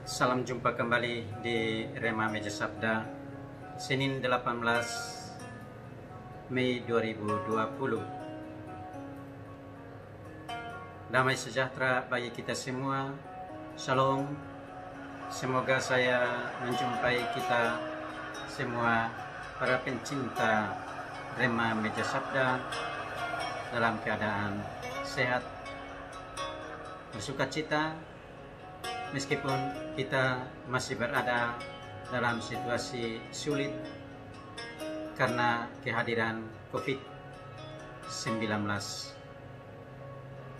Salam jumpa kembali di Rema Meja Sabda, Senin 18 Mei 2020. Damai sejahtera bagi kita semua. Shalom. Semoga saya menjumpai kita semua para pencinta Rema Meja Sabda dalam keadaan sehat, bersukacita, meskipun kita masih berada dalam situasi sulit karena kehadiran COVID-19.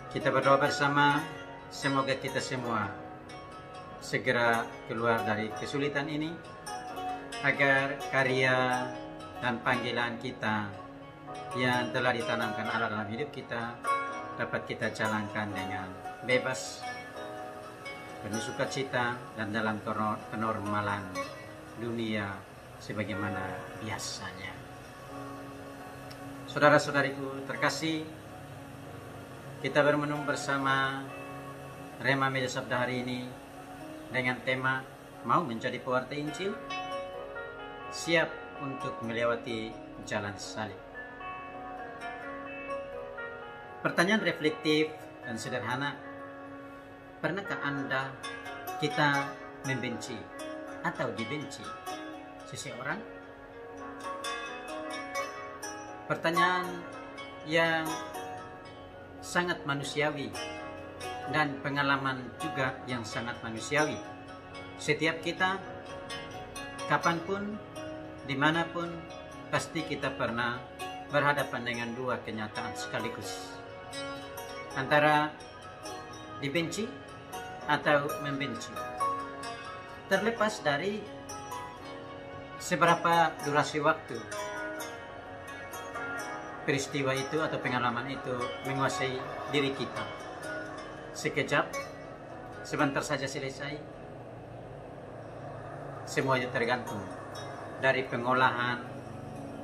Kita berdoa bersama, semoga kita semua segera keluar dari kesulitan ini, agar karya dan panggilan kita yang telah ditanamkan Allah dalam hidup kita dapat kita jalankan dengan bebas, penuh sukacita, dan dalam kenormalan dunia sebagaimana biasanya. Saudara-saudariku terkasih, kita bermenung bersama Rema Meja Sabda hari ini dengan tema mau menjadi pewarta Injil, siap untuk melewati jalan salib. Pertanyaan reflektif dan sederhana: pernahkah Anda, kita membenci atau dibenci seseorang? Pertanyaan yang sangat manusiawi dan pengalaman juga yang sangat manusiawi. Setiap kita, kapanpun, dimanapun, pasti kita pernah berhadapan dengan dua kenyataan sekaligus, antara dibenci atau membenci. Terlepas dari seberapa durasi waktu peristiwa itu atau pengalaman itu menguasai diri kita, sekejap, sebentar saja selesai, semuanya tergantung dari pengolahan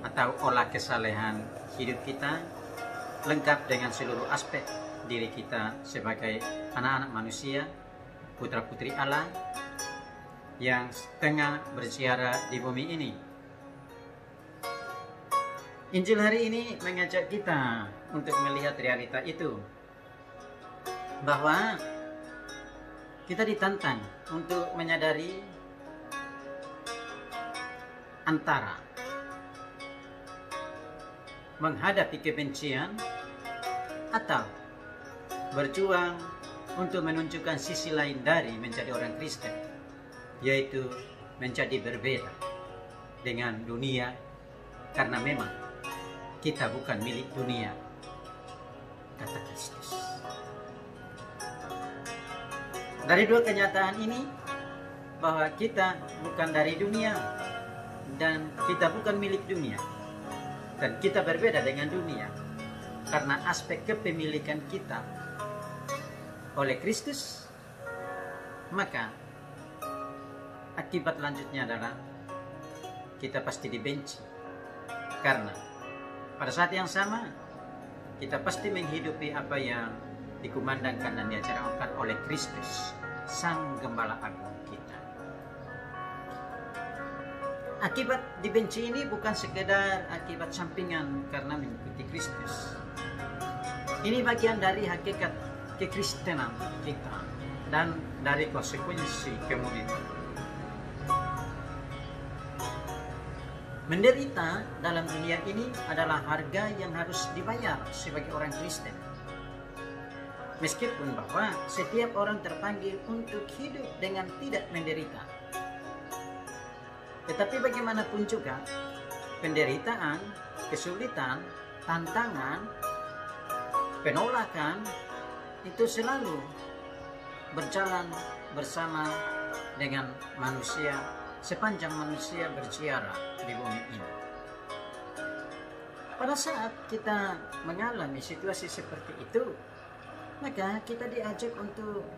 atau olah kesalehan hidup kita, lengkap dengan seluruh aspek diri kita sebagai anak-anak manusia, putra-putri Allah yang tengah berziarah di bumi ini. Injil hari ini mengajak kita untuk melihat realita itu, bahwa kita ditantang untuk menyadari antara menghadapi kebencian atau berjuang untuk menunjukkan sisi lain dari menjadi orang Kristen, yaitu menjadi berbeda dengan dunia, karena memang kita bukan milik dunia, kata Kristus. Dari dua kenyataan ini, bahwa kita bukan dari dunia dan kita bukan milik dunia, dan kita berbeda dengan dunia karena aspek kepemilikan kita oleh Kristus, maka akibat lanjutnya adalah kita pasti dibenci, karena pada saat yang sama kita pasti menghidupi apa yang dikumandangkan dan diajarkan oleh Kristus, Sang Gembala Agung kita. Akibat dibenci ini bukan sekedar akibat sampingan karena mengikuti Kristus. Ini bagian dari hakikat kekristenan kita dan dari konsekuensi kemudian. Menderita dalam dunia ini adalah harga yang harus dibayar sebagai orang Kristen. Meskipun bahwa setiap orang terpanggil untuk hidup dengan tidak menderita, tetapi bagaimanapun juga, penderitaan, kesulitan, tantangan, penolakan itu selalu berjalan bersama dengan manusia sepanjang manusia berziarah di bumi ini. Pada saat kita mengalami situasi seperti itu, maka kita diajak untuk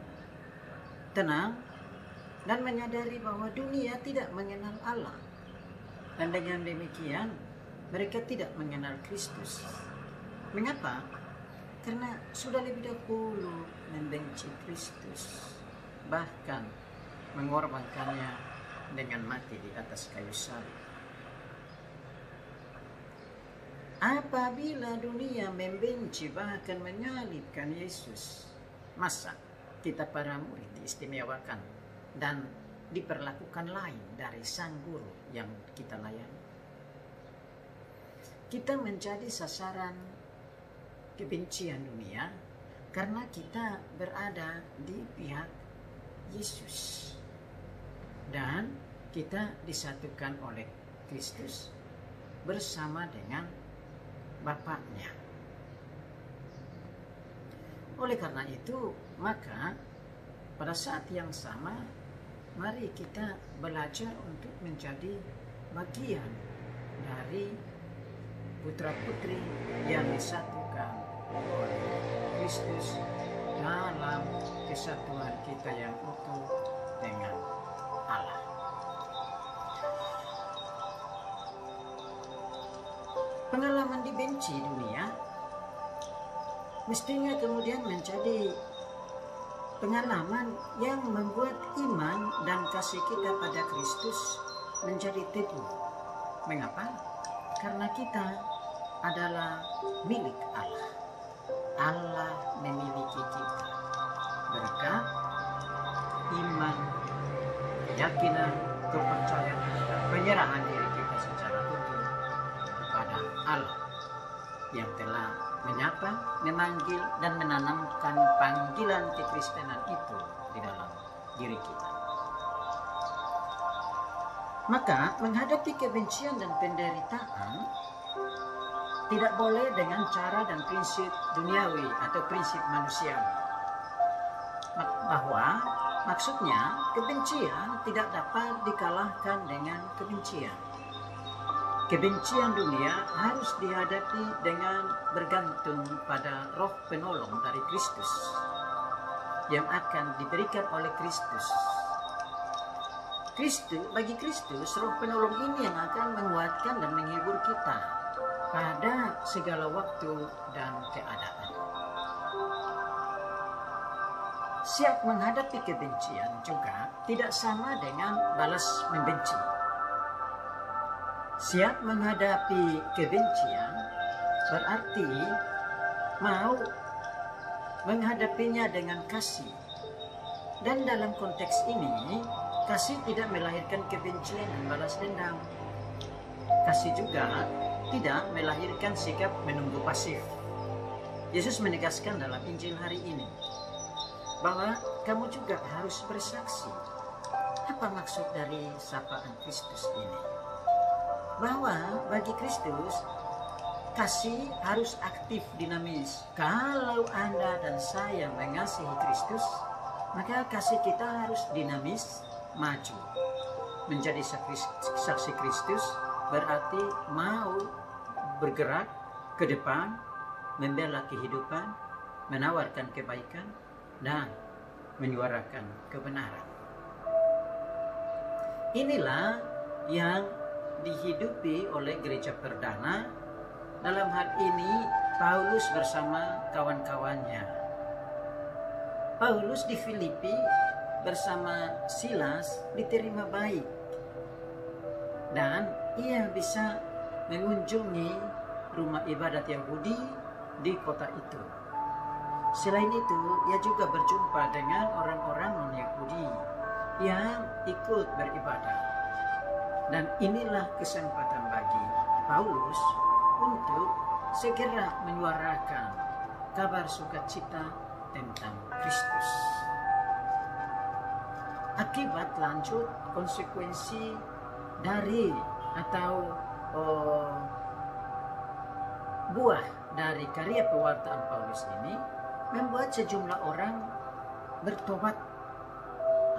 tenang dan menyadari bahwa dunia tidak mengenal Allah, dan dengan demikian mereka tidak mengenal Kristus. Mengapa? Karena sudah lebih dahulu membenci Kristus, bahkan mengorbankannya dengan mati di atas kayu salib. Apabila dunia membenci bahkan menyalibkan Yesus, masa kita para murid diistimewakan dan diperlakukan lain dari sang guru yang kita layani? Kita menjadi sasaran kebencian dunia karena kita berada di pihak Yesus dan kita disatukan oleh Kristus bersama dengan Bapaknya. Oleh karena itu, maka pada saat yang sama mari kita belajar untuk menjadi bagian dari putra-putri yang disatukan oleh Kristus dalam kesatuan kita yang utuh dengan Allah. Pengalaman dibenci dunia mestinya kemudian menjadi pengalaman yang membuat iman dan kasih kita pada Kristus menjadi teguh. Mengapa? Karena kita adalah milik Allah. Allah memiliki kita berkat iman, keyakinan, kepercayaan, dan penyerahan diri kita secara utuh kepada Allah yang telah menyapa, memanggil, dan menanamkan panggilan kekristenan itu di dalam diri kita. Maka menghadapi kebencian dan penderitaan tidak boleh dengan cara dan prinsip duniawi atau prinsip manusiawi. Bahwa maksudnya kebencian tidak dapat dikalahkan dengan kebencian. Kebencian dunia harus dihadapi dengan bergantung pada roh penolong dari Kristus yang akan diberikan oleh Kristus. Bagi Kristus, roh penolong ini yang akan menguatkan dan menghibur kita pada segala waktu dan keadaan. Siap menghadapi kebencian juga tidak sama dengan balas membenci. Siap menghadapi kebencian berarti mau menghadapinya dengan kasih. Dan dalam konteks ini, kasih tidak melahirkan kebencian dan balas dendam. Kasih juga tidak melahirkan sikap menunggu pasif. Yesus menegaskan dalam Injil hari ini bahwa kamu juga harus bersaksi. Apa maksud dari sapaan Kristus ini? Bahwa bagi Kristus, kasih harus aktif, dinamis. Kalau Anda dan saya mengasihi Kristus, maka kasih kita harus dinamis, maju. Menjadi saksi Kristus berarti mau bergerak ke depan, membela kehidupan, menawarkan kebaikan, dan menyuarakan kebenaran. Inilah yang dihidupi oleh gereja perdana, dalam hal ini Paulus bersama kawan-kawannya. Paulus di Filipi bersama Silas diterima baik dan ia bisa mengunjungi rumah ibadat Yahudi di kota itu. Selain itu, ia juga berjumpa dengan orang-orang non-Yahudi yang ikut beribadah. Dan inilah kesempatan bagi Paulus untuk segera menyuarakan kabar sukacita tentang Kristus. Akibat lanjut konsekuensi dari atau buah dari karya pewartaan Paulus ini membuat sejumlah orang bertobat,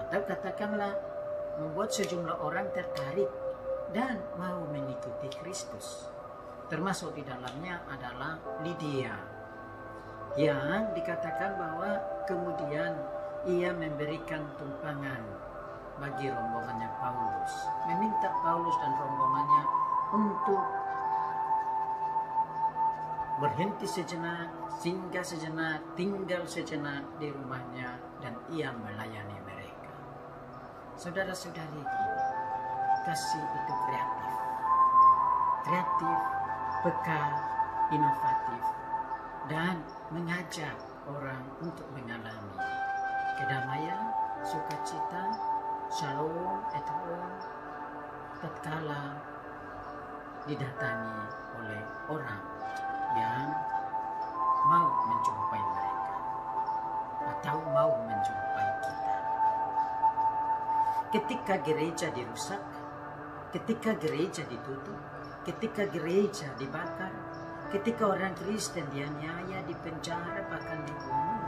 atau katakanlah membuat sejumlah orang tertarik dan mau mengikuti Kristus. Termasuk di dalamnya adalah Lydia, yang dikatakan bahwa kemudian ia memberikan tumpangan bagi rombongannya Paulus, meminta Paulus dan rombongannya untuk berhenti sejenak, singgah sejenak, tinggal sejenak di rumahnya, dan ia melayani mereka. saudara-saudariku, kasih itu kreatif, peka, inovatif, dan mengajak orang untuk mengalami kedamaian, sukacita, shalom, tatkala didatangi oleh orang yang mau menjumpai mereka atau mau menjumpai kita. Ketika gereja dirusak, ketika gereja ditutup, ketika gereja dibakar, ketika orang Kristen dianiaya, dipenjara, bahkan dibunuh,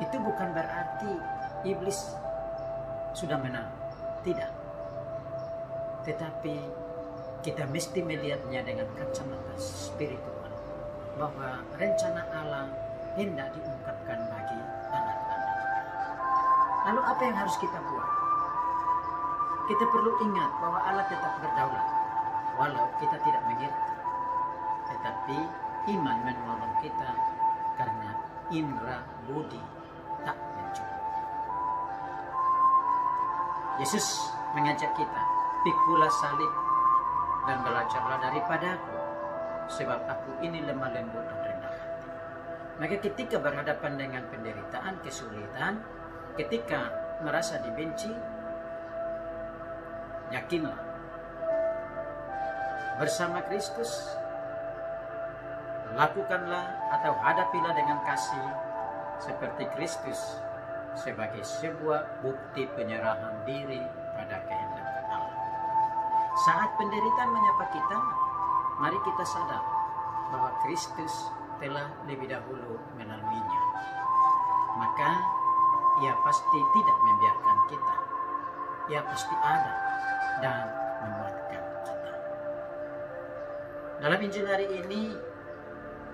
itu bukan berarti iblis sudah menang. Tidak. Tetapi kita mesti melihatnya dengan kacamata spiritual, bahwa rencana Allah hendak diungkapkan bagi anak-anak. Lalu apa yang harus kita buat? Kita perlu ingat bahwa Allah tetap berdaulat, walau kita tidak mengerti. Tetapi iman menolong kita karena indera budi tak mencukupi. Yesus mengajak kita, pikulah salib dan belajarlah daripadaku, sebab aku ini lemah lembut dan rendah hati. Maka ketika berhadapan dengan penderitaan, kesulitan, ketika merasa dibenci, yakinlah bersama Kristus, lakukanlah atau hadapilah dengan kasih seperti Kristus sebagai sebuah bukti penyerahan diri pada kehendak Allah. Saat penderitaan menyapa kita, mari kita sadar bahwa Kristus telah lebih dahulu melaluinya. Maka Ia pasti tidak membiarkan kita. Ia pasti ada dan menguatkan kita. Dalam Injil hari ini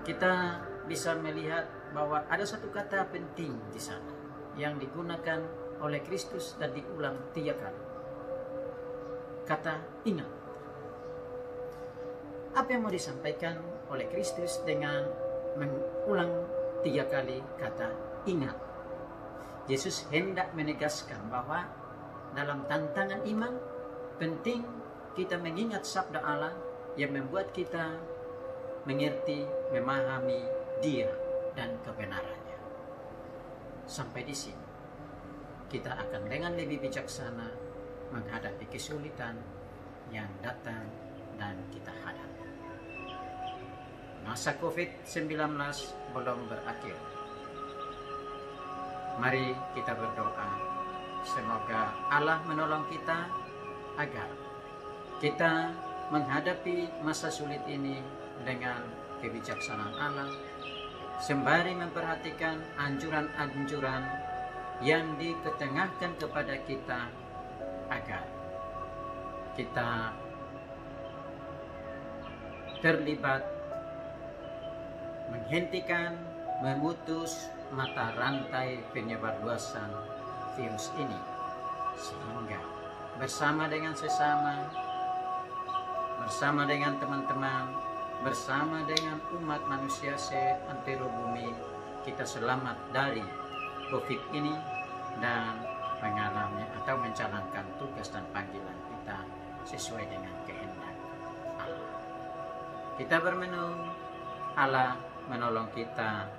kita bisa melihat bahwa ada satu kata penting di sana yang digunakan oleh Kristus dan diulang 3 kali. Kata ingat. Apa yang mau disampaikan oleh Kristus dengan mengulang 3 kali kata ingat? Yesus hendak menegaskan bahwa dalam tantangan iman penting kita mengingat sabda Allah yang membuat kita mengerti, memahami Dia dan kebenarannya. Sampai di sini kita akan dengan lebih bijaksana menghadapi kesulitan yang datang dan kita hadapi. Masa COVID-19 belum berakhir. Mari kita berdoa, semoga Allah menolong kita agar kita menghadapi masa sulit ini dengan kebijaksanaan Allah, sembari memperhatikan anjuran-anjuran yang diketengahkan kepada kita agar kita terlibat menghentikan, memutus mata rantai penyebarluasan virus ini, sehingga bersama dengan sesama, bersama dengan teman-teman, bersama dengan umat manusia seantero bumi, kita selamat dari COVID ini dan mengalami atau menjalankan tugas dan panggilan kita sesuai dengan kehendak Allah. Kita bermenung, Allah menolong kita